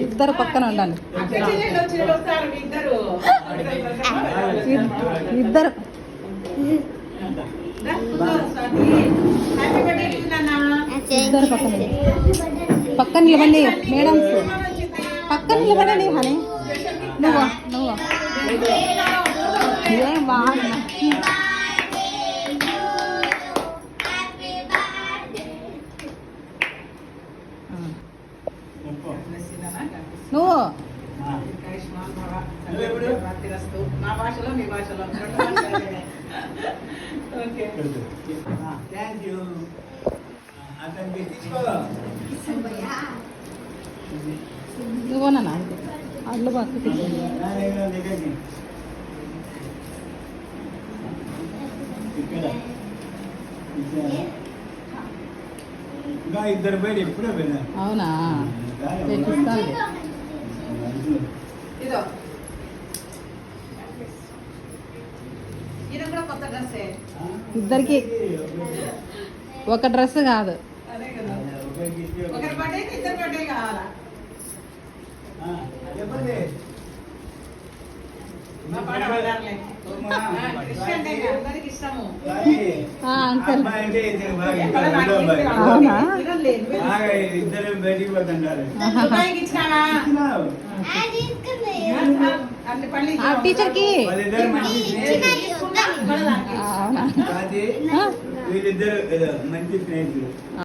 ఇద్దరు పక్కన ఉండాలి. ఇద్దరు ఇద్దరు పక్కన నిలబండి మేడమ్స్, పక్కన నిలబడండి హనీ. నువ్వు ఏం బాగా నువ్వు మా భాషలో మీ భాషలో నువ్వునా అల్లు పక్కకి ఇద్దరు బయట ఎప్పుడో పోయినా. అవునా పెట్టిస్తాను. ఇదో ఇది కూడా కొత్త డ్రెస్సే. ఇద్దరికి ఒక డ్రెస్ కాదు. అదే కదా, ఒకరి బర్త్డే ఇద్దరు బర్త్డే కావాలా? మా పాట పాడారులే. క్రిస్టియన్ డే అందరికి ఇష్టము. అంకల్ అవునా ఇద్దరు బయటికి పోతుంటారు. దుబాయ్కి ఇచ్చినావా? అన్ని పళ్ళు టీచర్కి వాళ్ళిద్దరు మంచి అవునా వీళ్ళిద్దరు మంచి స్నేహితులు.